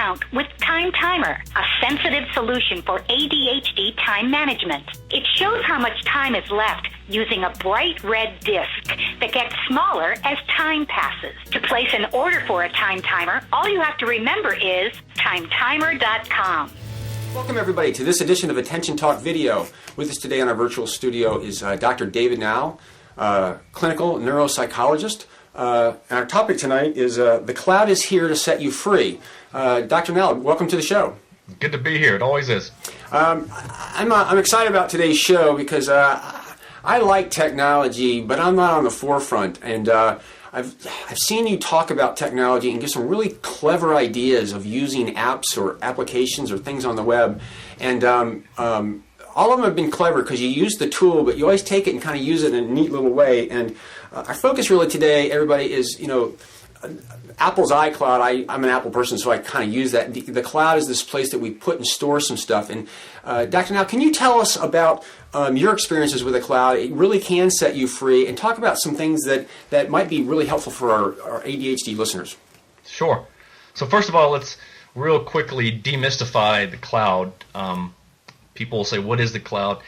account with Time Timer, a sensitive solution for ADHD time management. It shows how much time is left using a bright red disc that gets smaller as time passes. To place an order for a Time Timer, all you have to remember is timetimer.com. Welcome everybody to this edition of Attention Talk Video. With us today in our virtual studio is Dr. David Now, clinical neuropsychologist. And our topic tonight is the cloud is here to set you free. Dr. Now, welcome to the show. Good to be here. It always is. I'm excited about today's show because I like technology, but I'm not on the forefront. And I've seen you talk about technology and give some really clever ideas of using apps or applications or things on the web. And all of them have been clever because you use the tool, but you always take it and kind of use it in a neat little way. And our focus really today, everybody, is, Apple's iCloud. I'm an Apple person, so I kind of use that. The cloud is this place that we put and store some stuff. And Dr. Now, can you tell us about your experiences with the cloud? It really can set you free, and talk about some things that might be really helpful for our ADHD listeners. Sure. So first of all, let's real quickly demystify the cloud. People will say, what is the cloud?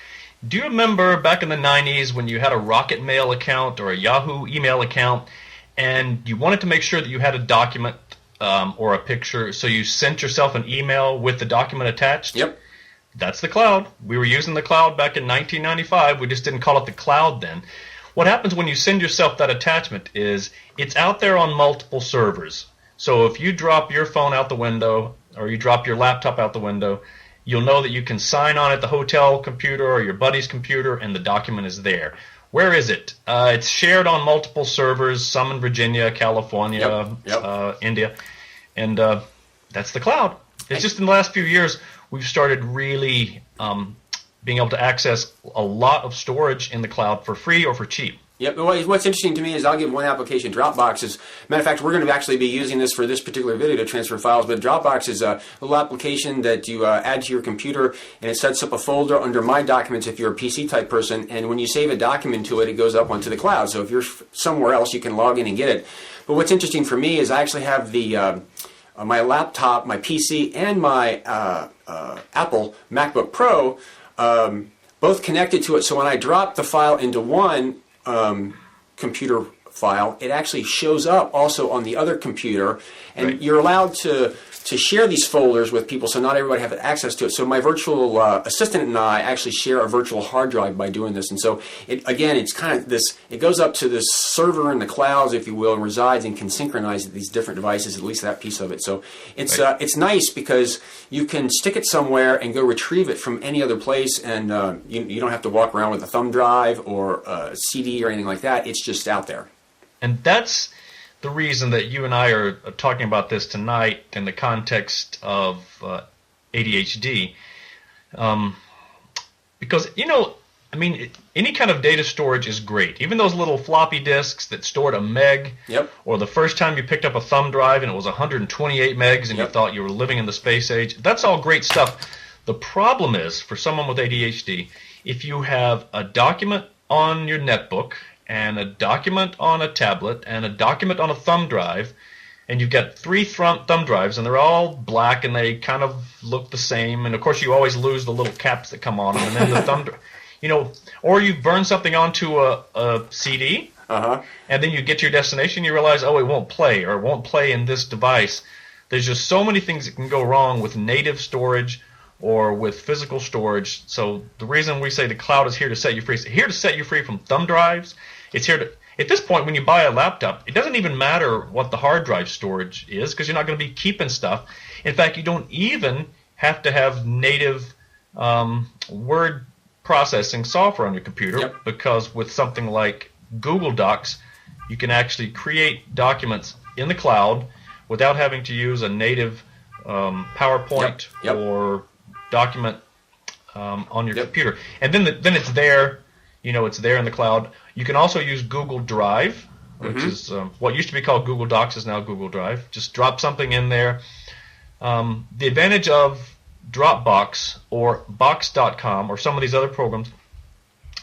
Do you remember back in the 90s when you had a Rocket Mail account or a Yahoo email account, and you wanted to make sure that you had a document or a picture, so you sent yourself an email with the document attached? Yep. That's the cloud. We were using the cloud back in 1995. We just didn't call it the cloud then. What happens when you send yourself that attachment is it's out there on multiple servers. So if you drop your phone out the window or you drop your laptop out the window, you'll know that you can sign on at the hotel computer or your buddy's computer, and the document is there. Where is it? It's shared on multiple servers, some in Virginia, California, India, and that's the cloud. It's just in the last few years we've started really being able to access a lot of storage in the cloud for free or for cheap. Yep. What's interesting to me is I'll give one application. Dropbox is, matter of fact, we're going to actually be using this for this particular video to transfer files. But Dropbox is a little application that you add to your computer, and it sets up a folder under My Documents if you're a PC type person. And when you save a document to it, it goes up onto the cloud. So if you're somewhere else, you can log in and get it. But what's interesting for me is I actually have the my laptop, my PC, and my Apple MacBook Pro both connected to it. So when I drop the file into one computer file, it actually shows up also on the other computer, and right. You're allowed to share these folders with people, so not everybody have access to it. So my virtual assistant and I actually share a virtual hard drive by doing this, and so it's kind of this, it goes up to this server in the clouds, if you will, and resides and can synchronize these different devices, at least that piece of it. So it's right. It's nice because you can stick it somewhere and go retrieve it from any other place, and you don't have to walk around with a thumb drive or a CD or anything like that. It's just out there. And that's the reason that you and I are talking about this tonight in the context of ADHD. Because, any kind of data storage is great. Even those little floppy disks that stored a meg, yep. Or the first time you picked up a thumb drive and it was 128 megs and yep. You thought you were living in the space age, that's all great stuff. The problem is, for someone with ADHD, if you have a document on your netbook, and a document on a tablet, and a document on a thumb drive, and you've got 3 thumb drives, and they're all black, and they kind of look the same, and of course you always lose the little caps that come on them, and then the thumb drive, or you burn something onto a CD, and then you get to your destination, you realize, oh, it won't play, or it won't play in this device. There's just so many things that can go wrong with native storage or with physical storage. So the reason we say the cloud is here to set you free, it's here to set you free from thumb drives. It's here to, at this point, when you buy a laptop, it doesn't even matter what the hard drive storage is, because you're not going to be keeping stuff. In fact, you don't even have to have native word processing software on your computer, yep. Because with something like Google Docs, you can actually create documents in the cloud without having to use a native PowerPoint yep. or document on your yep. computer. And then it's there. It's there in the cloud. You can also use Google Drive, which is what used to be called Google Docs is now Google Drive. Just drop something in there. The advantage of Dropbox or Box.com or some of these other programs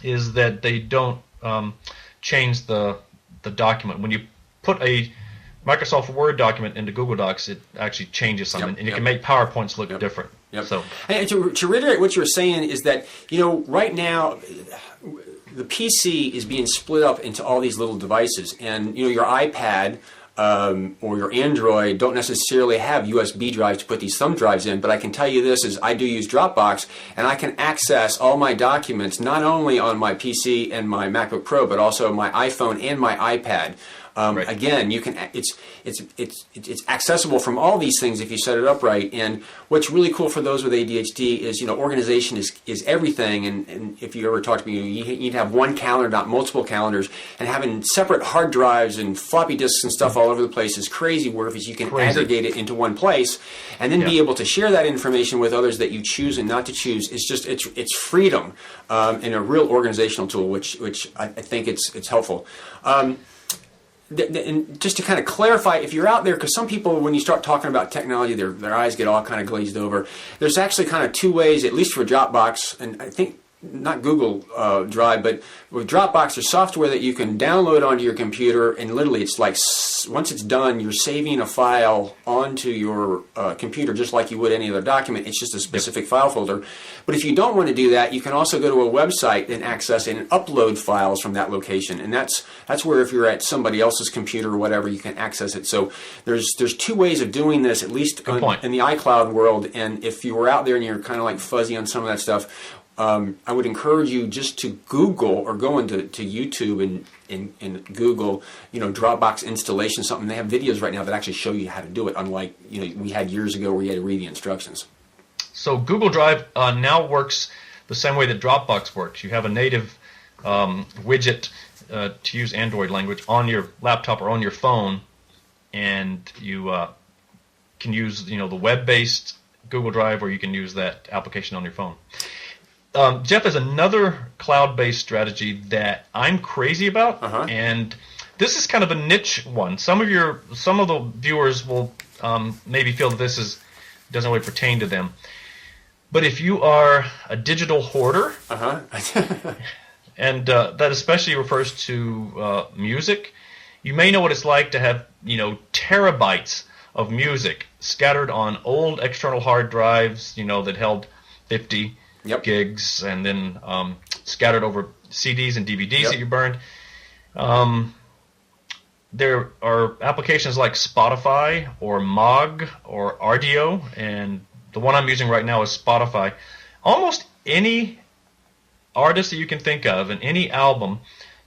is that they don't change the document. When you put a Microsoft Word document into Google Docs, it actually changes something, and you can make PowerPoints look different. So, and to reiterate what you were saying is that, right now the PC is being split up into all these little devices, and your iPad or your Android don't necessarily have USB drives to put these thumb drives in, but I can tell you this is I do use Dropbox, and I can access all my documents not only on my PC and my MacBook Pro, but also my iPhone and my iPad. Again, you can. It's accessible from all these things if you set it up right. And what's really cool for those with ADHD is organization is everything. And if you ever talk to me, you need to have one calendar, not multiple calendars. And having separate hard drives and floppy disks and stuff all over the place is crazy. Where if you can aggregate it into one place, and then be able to share that information with others that you choose and not to choose, it's freedom and a real organizational tool, which I think it's helpful. And just to kind of clarify, if you're out there, because some people, when you start talking about technology, their eyes get all kind of glazed over. There's actually kind of two ways, at least for Dropbox, and I think not Google Drive, but with Dropbox, there's software that you can download onto your computer, and literally it's like once it's done, you're saving a file onto your computer just like you would any other document. It's just a specific file folder. But if you don't want to do that, you can also go to a website and access it and upload files from that location. And that's where if you're at somebody else's computer or whatever, you can access it. So there's two ways of doing this, at least in the iCloud world. And if you were out there and you're kind of like fuzzy on some of that stuff, I would encourage you just to Google or go into YouTube and Google, Dropbox installation something. They have videos right now that actually show you how to do it, unlike we had years ago where you had to read the instructions. So Google Drive now works the same way that Dropbox works. You have a native widget, to use Android language, on your laptop or on your phone, and you can use the web-based Google Drive, or you can use that application on your phone. Jeff, there's another cloud-based strategy that I'm crazy about, and this is kind of a niche one. Some of the viewers will maybe feel that this doesn't really pertain to them. But if you are a digital hoarder, and that especially refers to music, you may know what it's like to have terabytes of music scattered on old external hard drives, that held 50 gigs, and then scattered over CDs and DVDs that you burned. There are applications like Spotify or Mog or Rdio, and the one I'm using right now is Spotify. Almost any artist that you can think of and any album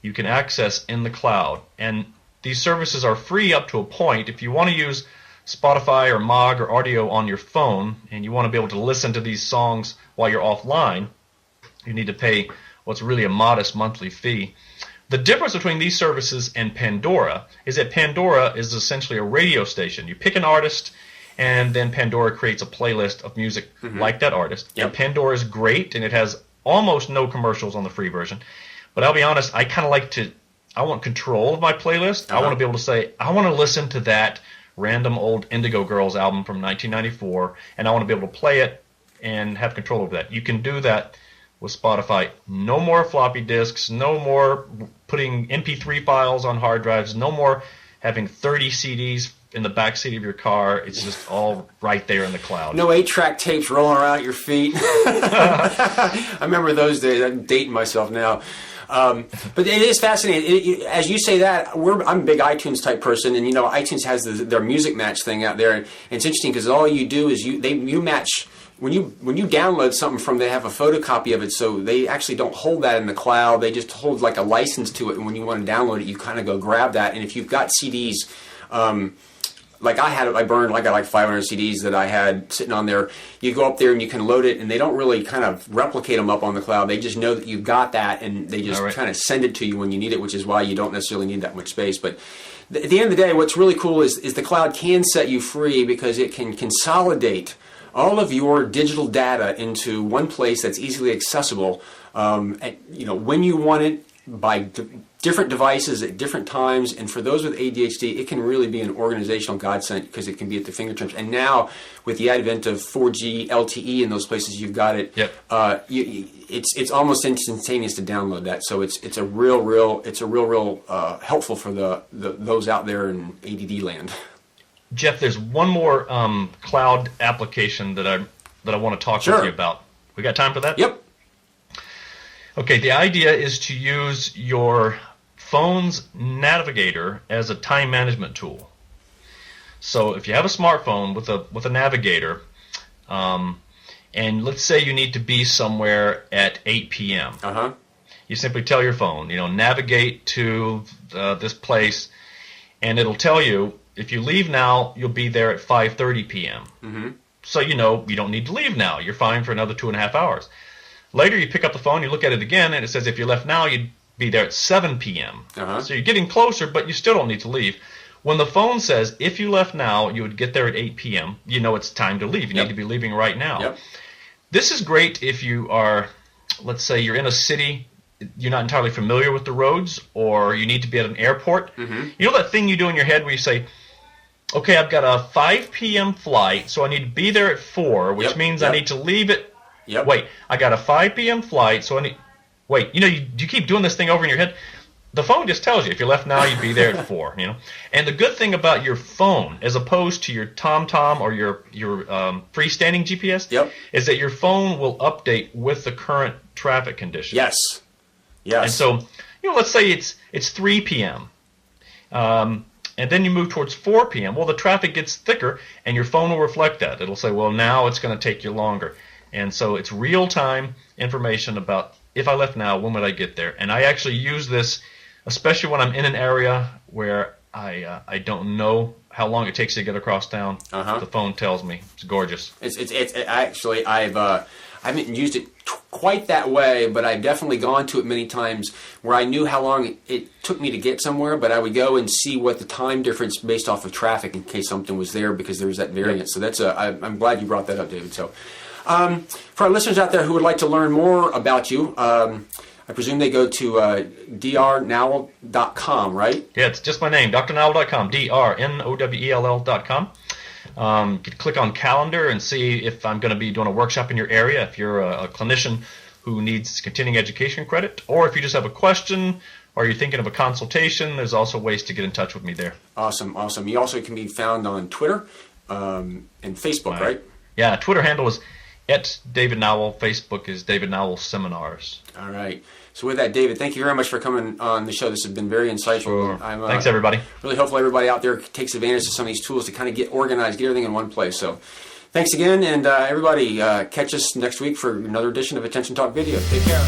you can access in the cloud. And these services are free up to a point. If you want to use Spotify or Mog or Rdio on your phone, and you want to be able to listen to these songs while you're offline, you need to pay what's really a modest monthly fee. The difference between these services and Pandora is that Pandora is essentially a radio station. You pick an artist, and then Pandora creates a playlist of music like that artist. And Pandora is great, and it has almost no commercials on the free version. But I'll be honest, I kind of I want control of my playlist. I want to be able to say, I want to listen to that random old Indigo Girls album from 1994, and I want to be able to play it and have control over that. You can do that with Spotify. No more floppy disks, no more putting MP3 files on hard drives, no more having 30 CDs in the back seat of your car. It's just all right there in the cloud. No 8-track tapes rolling around at your feet. I remember those days. I'm dating myself now. But it is fascinating. As you say that, I'm a big iTunes type person, and iTunes has their music match thing out there, and it's interesting because all you do is you match. When you download something from, they have a photocopy of it, so they actually don't hold that in the cloud. They just hold like a license to it, and when you want to download it, you kind of go grab that. And if you've got CDs, like I got like 500 CDs that I had sitting on there. You go up there and you can load it, and they don't really kind of replicate them up on the cloud. They just know that you've got that, and they just kind of send it to you when you need it, which is why you don't necessarily need that much space. But at the end of the day, what's really cool is the cloud can set you free because it can consolidate all of your digital data into one place that's easily accessible, when you want it, by different devices at different times, and for those with ADHD, it can really be an organizational godsend because it can be at the fingertips. And now, with the advent of 4G LTE in those places, you've got it. Yep. It's almost instantaneous to download that. So it's a real helpful for those out there in ADD land. Jeff, there's one more cloud application that I want to talk with you about. We got time for that? Yep. Okay, the idea is to use your phone's navigator as a time management tool. So if you have a smartphone with a navigator, and let's say you need to be somewhere at 8 p.m. You simply tell your phone, navigate to this place, and it'll tell you if you leave now, you'll be there at 5:30 p.m. So you don't need to leave now. You're fine for another 2.5 hours. Later, you pick up the phone, you look at it again, and it says if you left now, you'd be there at 7 p.m. So you're getting closer, but you still don't need to leave. When the phone says if you left now, you would get there at 8 p.m., you know it's time to leave. You need to be leaving right now. This is great if you are, let's say you're in a city, you're not entirely familiar with the roads, or you need to be at an airport. You know that thing you do in your head where you say, okay, I've got a 5 p.m. flight, so I need to be there at 4, which means I need to leave it. Wait, I got a 5 p.m. flight, so I need... Wait, you keep doing this thing over in your head. The phone just tells you if you left now, you'd be there at 4. And the good thing about your phone, as opposed to your TomTom or your freestanding GPS, is that your phone will update with the current traffic conditions. Yes. And so, let's say it's 3 p.m. And then you move towards 4 p.m. Well, the traffic gets thicker, and your phone will reflect that. It'll say, well, now it's going to take you longer. And so it's real-time information about if I left now, when would I get there? And I actually use this, especially when I'm in an area where I don't know how long it takes to get across town. The phone tells me. It's gorgeous. It's actually, I haven't used it quite that way, but I've definitely gone to it many times where I knew how long it took me to get somewhere, but I would go and see what the time difference based off of traffic in case something was there because there's that variance. So that's I'm glad you brought that up, David. So for our listeners out there who would like to learn more about you, I presume they go to drnowell.com, right? Yeah, it's just my name, drnowell.com, drnowell.com. You can click on calendar and see if I'm going to be doing a workshop in your area, if you're a clinician who needs continuing education credit, or if you just have a question or you're thinking of a consultation, there's also ways to get in touch with me there. Awesome. You also can be found on Twitter and Facebook, right? Yeah, Twitter handle is @DavidNowell. Facebook is David Nowell Seminars. All right. So with that, David, thank you very much for coming on the show. This has been very insightful. Sure. Thanks, everybody. Really hopeful everybody out there takes advantage of some of these tools to kind of get organized, get everything in one place. So thanks again, and everybody catch us next week for another edition of Attention Talk Video. Take care.